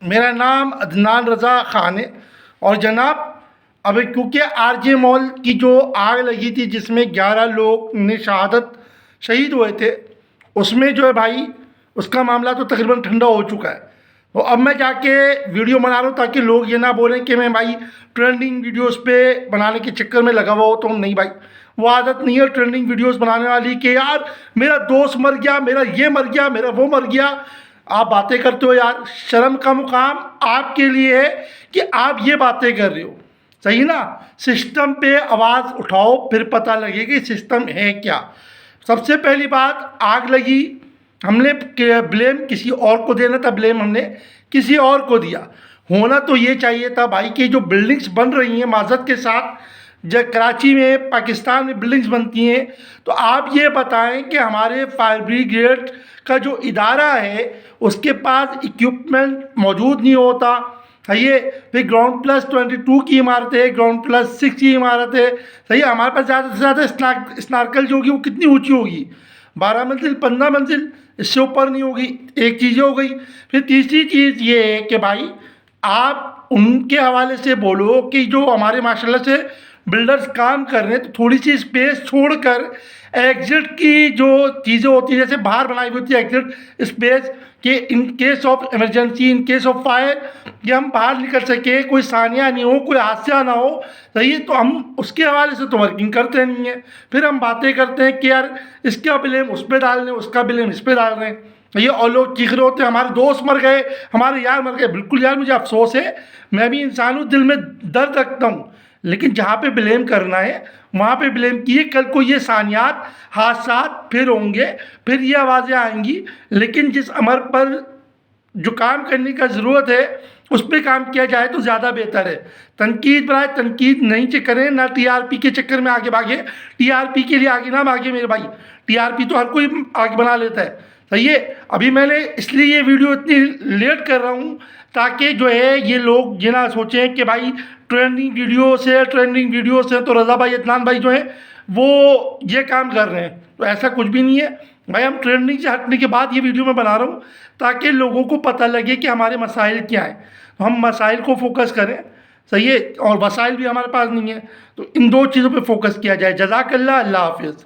میرا نام عدنان رضا خان ہے. اور جناب اب کیونکہ آر جے مال کی جو آگ لگی تھی جس میں 11 لوگ نے شہید ہوئے تھے، اس میں جو ہے بھائی اس کا معاملہ تو تقریباً ٹھنڈا ہو چکا ہے. تو اب میں جا کے ویڈیو بنا رہا ہوں تاکہ لوگ یہ نہ بولیں کہ میں بھائی ٹرینڈنگ ویڈیوز پہ بنانے کے چکر میں لگا ہوا ہو. تو نہیں بھائی، وہ عادت نہیں ہے ٹرینڈنگ ویڈیوز بنانے والی کہ یار میرا دوست مر گیا، میرا یہ مر گیا، میرا وہ مر گیا. آپ باتیں کرتے ہو یار، شرم کا مقام آپ کے لیے ہے کہ آپ یہ باتیں کر رہے ہو. صحیح نا؟ سسٹم پہ آواز اٹھاؤ پھر پتہ لگے کہ سسٹم ہے کیا. سب سے پہلی بات، آگ لگی، ہم نے بلیم کسی اور کو دینا تھا، بلیم ہم نے کسی اور کو دیا. ہونا تو یہ چاہیے تھا بھائی کہ جو بلڈنگز بن رہی ہیں معذرت کے ساتھ، جب کراچی میں پاکستان میں بلڈنگز بنتی ہیں تو آپ یہ بتائیں کہ ہمارے فائر بریگیڈ کا جو ادارہ ہے اس کے پاس ایکوپمنٹ موجود نہیں ہوتا. صحیح ہے؟ پھر گراؤنڈ پلس 22 کی عمارت ہے، گراؤنڈ پلس 6 کی عمارت ہے. صحیح ہے؟ ہمارے پاس زیادہ سے زیادہ اسنارکل جو ہوگی وہ کتنی اونچی ہوگی؟ 12 منزل، 15 منزل، اس سے اوپر نہیں ہوگی. ایک چیز ہو گئی. پھر تیسری چیز یہ ہے کہ بھائی آپ ان کے حوالے سے بولو کہ جو ہمارے ماشاء اللہ سے بلڈرز کام کر رہے ہیں تو تھوڑی سی اسپیس چھوڑ کر ایگزٹ کی جو چیزیں ہوتی ہیں، جیسے باہر بنائی ہوئی ہوتی ہے ایگزٹ اسپیس، کہ in case of emergency, in case of fire, کہ ہم باہر نکل سکیں، کوئی ثانیہ نہیں ہو، کوئی حادثہ نہ ہو. صحیح ہے؟ تو ہم اس کے حوالے سے تو ورکنگ کرتے نہیں ہیں. پھر ہم باتیں کرتے ہیں کہ یار اس کا بلیم اس پہ ڈال رہے ہیں، اس کا بلیم اس پہ ڈال رہے ہیں. یہ اور لوگ چیخ رہے ہوتے ہیں ہمارے دوست مر گئے، ہمارے یار مر گئے. بالکل یار مجھے افسوس ہے، میں بھی انسان ہوں، دل میں درد رکھتا ہوں، لیکن جہاں پہ بلیم کرنا ہے وہاں پہ بلیم کیے. کل کو یہ ثانیات، حادثات پھر ہوں گے، پھر یہ آوازیں آئیں گی. لیکن جس امر پر جو کام کرنے کا ضرورت ہے اس پہ کام کیا جائے تو زیادہ بہتر ہے. تنقید برائے تنقید نہیں کریں، نہ ٹی آر پی کے چکر میں آگے بھاگے. ٹی آر پی کے لیے آگے نہ بھاگے میرے بھائی. ٹی آر پی تو ہر کوئی آگے بنا لیتا ہے. صحیح ہے؟ ابھی میں نے اس لیے یہ ویڈیو اتنی لیٹ کر رہا ہوں تاکہ جو ہے یہ لوگ یہ نہ سوچیں کہ بھائی ٹرینڈنگ ویڈیو سے تو رضا بھائی، عدنان بھائی جو ہیں وہ یہ کام کر رہے ہیں. تو ایسا کچھ بھی نہیں ہے بھائی. ہم ٹرینڈنگ سے ہٹنے کے بعد یہ ویڈیو میں بنا رہا ہوں تاکہ لوگوں کو پتہ لگے کہ ہمارے مسائل کیا ہیں. تو ہم مسائل کو فوکس کریں. صحیح ہے؟ اور وسائل بھی ہمارے پاس نہیں ہے، تو ان دو چیزوں پہ فوکس کیا جائے. جزاک اللہ. اللہ حافظ.